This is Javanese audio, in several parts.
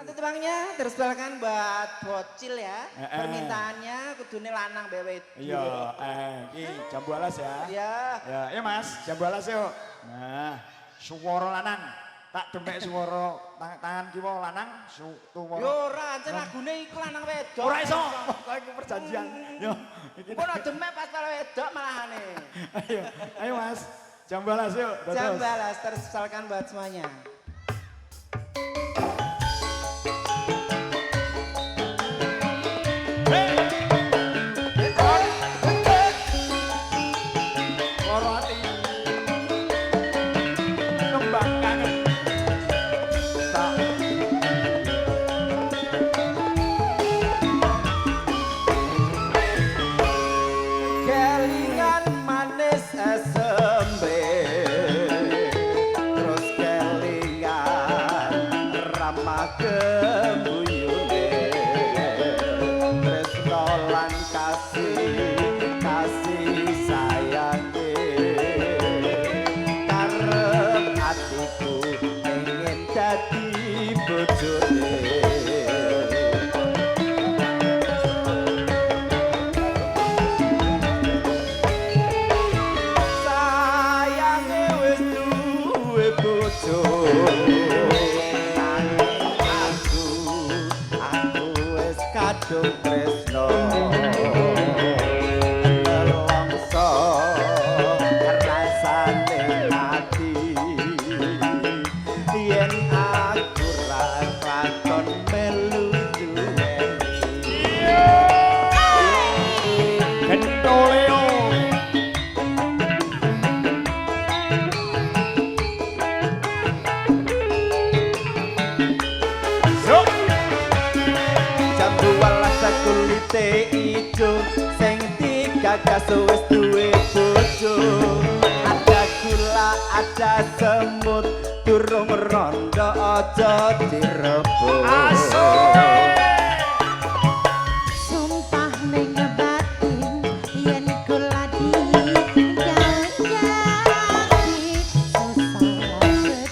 Tebangnya terus balakan buat bocil ya. Permintaannya kudune lanang bewet. Iya, iki jambu alas ya. Iya. Ya, iya Mas, jambu alas yuk. Nah, suara lanang. Tak demek suara tangan kiwa lanang, tuwa. Yo ora, ancen lagune iku lanang wedok. Ora iso, kok iku perjanjian. Yo, iki. Kono demek pas para wedok malahane. Ayo Mas, jambu alas yuk. Jambu alas terus balakan buat semuanya. Wis duwe bojo ada gula ada semut durung rondo aja direbut sumpah ning batin yen kula dijanji susah sedih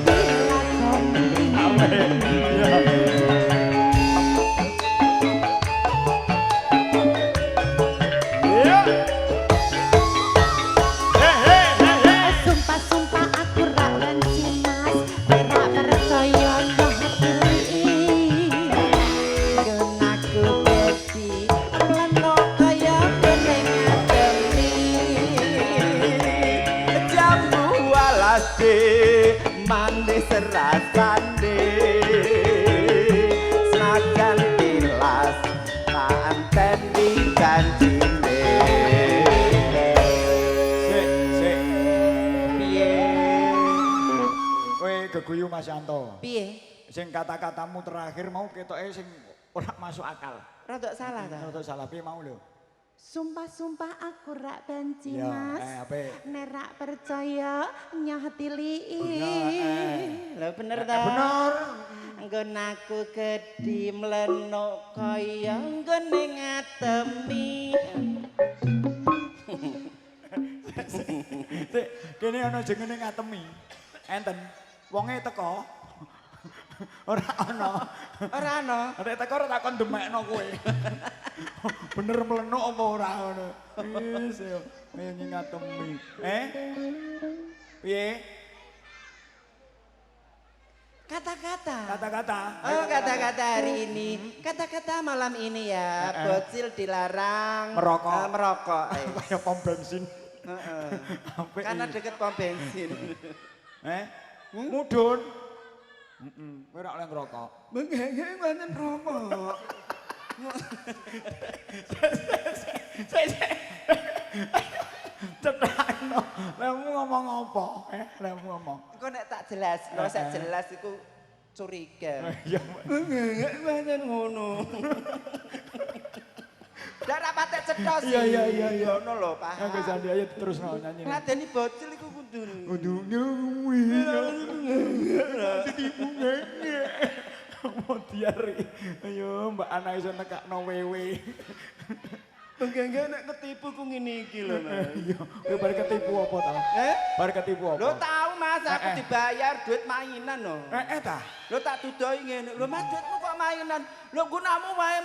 bareng-bareng dilakoni manis rasane senajan tilas tak anteni janjine Sik. Piye? Kowe geguyu Mas Yanto. Piye? Sing kata-katamu terakhir mau ketoke sing ora masuk akal. Rodok salah ta? Rodok salah piye mau lho? Sumpah-sumpah aku rak benci Ya, mas ape? Nek rak percaya nyahtili Lah bener ta? Bener. Nggon aku gedhi mlenuk kaya nggone ngatemi. Sik, kene ana jengene ngatemi. Enten wonge teko. Ora ana. Ora ana. Nek teko ora takon demekno kowe. Bener mlenuk apa ora ngono. Wis yo, ayo ngatemi. Piye? Kata-kata. Kata-kata. Oh, kata-kata hari ini. Kata-kata malam ini ya, bocil dilarang Merokok. Merokok. Kayak pom bensin. Heeh. Apik Karena iki. deket pom bensin. Mudun. Kowe ora oleh ngerokok. Mengenge manten rokok. Cetakno. Lemu ngomong apa? Lemu ngomong. Engko nek tak jelas, nek sak jelas iku curiga. Iya. Mengenge manten ngono. Dak rapatek cetos. Iya. Ngono lho, Pak. Oke, Sandi ayo terusno nyanyi. Ngladeni bocil iku kudu. Kudu nyuwi. Mau diare. Ayo Mbak Ana iso nekakno wewe. Enggak nek ketipu ku ngene iki lho, Mas. Iya, kowe bar ketipu apa ta? Bar ketipu apa? Lho tahu Mas, aku dibayar duit mainan lho. Ta. Lho tak dudoi ngene. Lho Mas duitmu kok mainan? Lho gunamu wae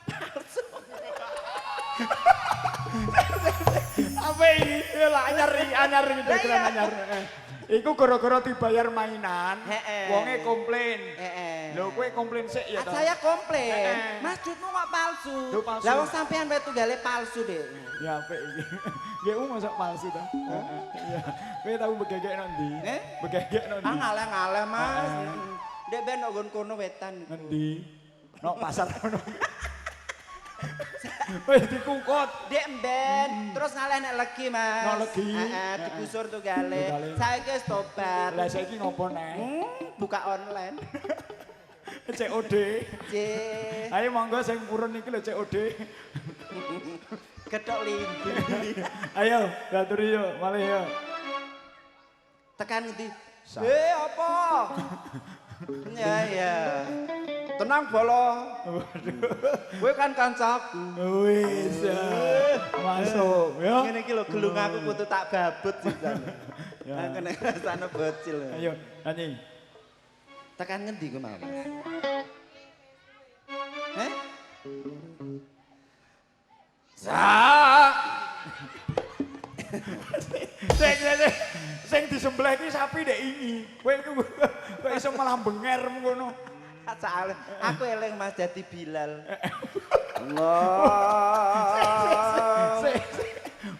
palsu. Apa ini? Ya lah anyar iki dhewe anyar. Iku gara-gara dibayar mainan, wonge komplain. Lho kowe komplain sik ya ta? Saya komplain. Mas duitmu kok palsu. Lah wong sampean wae tunggale palsu, Dik. Ya apik iki. Nggih mosok palsu ta? Iya. Kowe tau begegek nang ndi? Begegek nang ndi? Ah ngaleh-ngaleh Mas. Dek ben nang kono wetan. Ngendi? Nok pasar kono. Wis dikungkut. Dek ben, terus ngaleh nek legi Mas. Nek legi. Heeh, digusur tunggale. Saiki wis tobat. Lah saiki ngopo neh? Buka online. COD. Cih. Ayo monggo sing purun iki lho COD. Ketok lindi. Ayo, baturi yo, malih yo. Tekan ngendi? Apa? Ya. Tenang bolo. Kowe kan kancaku. Wis. Masuk yo. Ngene iki lho gelung aku kudu tak babut sisan. Aku nek rasane bocil. Ayo, nyanyi. Tekan ngendi ku mau? Heh? Sing disembelih iki sapi ndek ingi. Kowe iso malah benger ngono. Soale aku eling Mas dadi Bilal.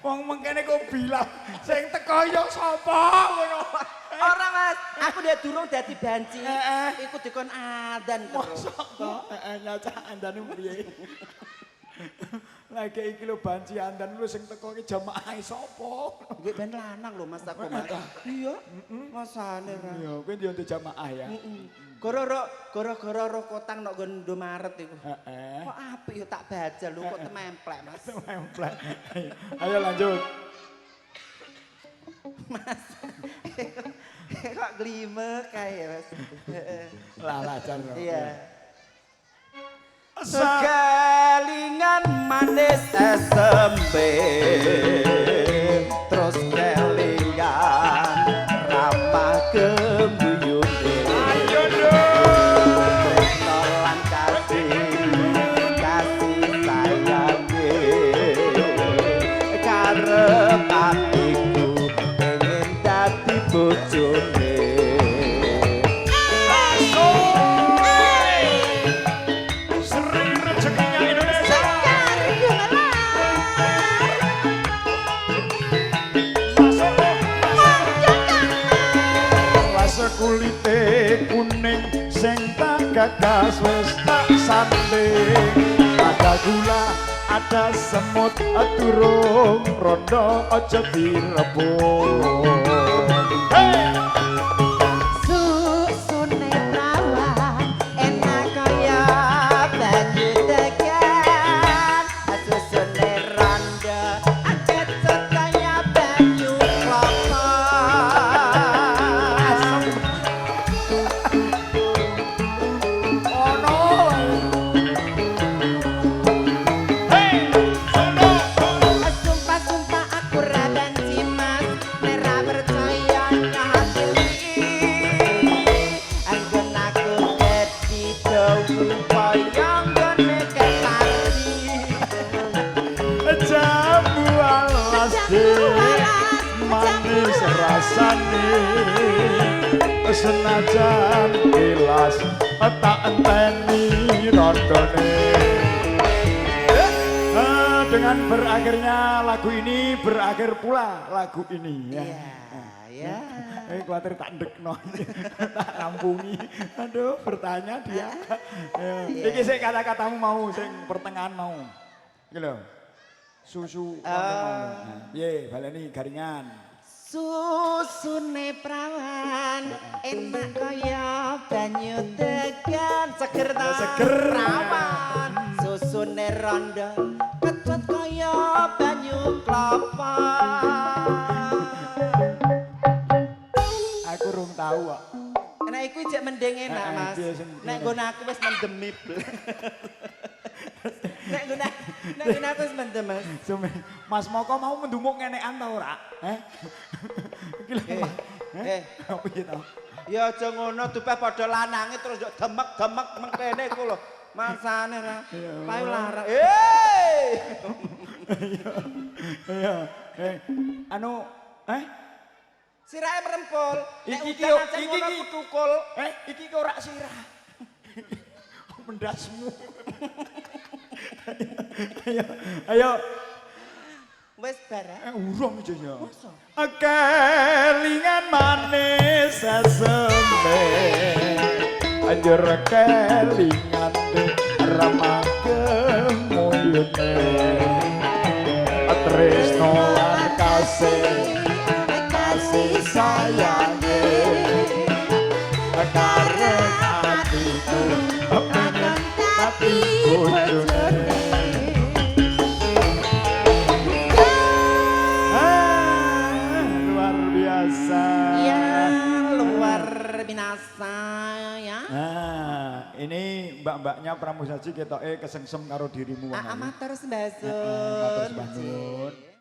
Wong mengkene kok Bilal. Sing teko yo sapa ngono. Ora Mas, aku dia durung dadi banci. Iku dikon adan terus. Mosok to? Nyacak andane priye? Lagi iki lho banci andan lu sing teko iki jamaah sapa? Nggih ben lanang lho Mas aku Mas. Iya. Masane ra. Iya, kowe ndi untuk jamaah ya. Gara-gara roh kotang nok nggon Indomaret iku. Heeh. Kok apik yo tak bajal lho kok tememplek Mas. Templek. Ayo lanjut. Mas. Kok glimek kae Mas. Lah lajar. Iya. Sekelingan manis SMP terus kelingan ramah gembuyune Ayo dong. nolan kasih sayange karep atiku pengen dadi bojone Sering rezekinya Indonesia. Rasa kulite kuning sing tak gagas wis tak sanding. Ada gula, ada semut, durung rondo aja direbut. Hey! Susune prawan enak kaya banyu degan. susune randa kecet kaya banyu kelapa. Sumpah-sumpah aku ra banci Mas, nek ra percaya nyatili. Anggon aku dadi dawu kaya nggone ketari. Jambu alas manis rasane senajan gelas tak enteni rondone. Dengan berakhirnya lagu ini berakhir pula lagu ini ya. Ya. Khawatir tak ndekno tak rampungi. Aduh bertanya dia. Iki sik kata-katamu mau sing pertengahan mau. Iki lho. Susu piye baleni garingan. Susune prawan enak kaya banyu degan, seger ta Seger. prawan. Susune rondo kecut kaya banyu klapa. Aku rung tahu kok. Nek iku jek mending enak Mas. Iya, sing Nek nggon aku wis mendemip. Nek guna aku wis mendem, Mas. Mas Moko mau mendumuk ngenekan ta ora? Iki lho. Piye to? Ya aja ngono dupeh padha lanange terus yo demek-demek mengkene iku lho. Masane ra. Payu larang. Iya. Anu, Sirahe merempul. Nek Iki udan yo, aja iki ngono iki. aku tukul. Iki ki ora sirah. Mendasmu. Ayo. Wis barang. Urung aja ya. Kelingan manis sesembe. Anjur kelingan ramah kemuyune. Tresno lan kasih sayange. Karep atiku pengen tapi bojone. Luar biasa. Ya, luar binasa ya. Nah, ini mbak-mbaknya Pramusaji ketoke kesengsem karo dirimu. Amator Sembasun. Matur sembah nuwun.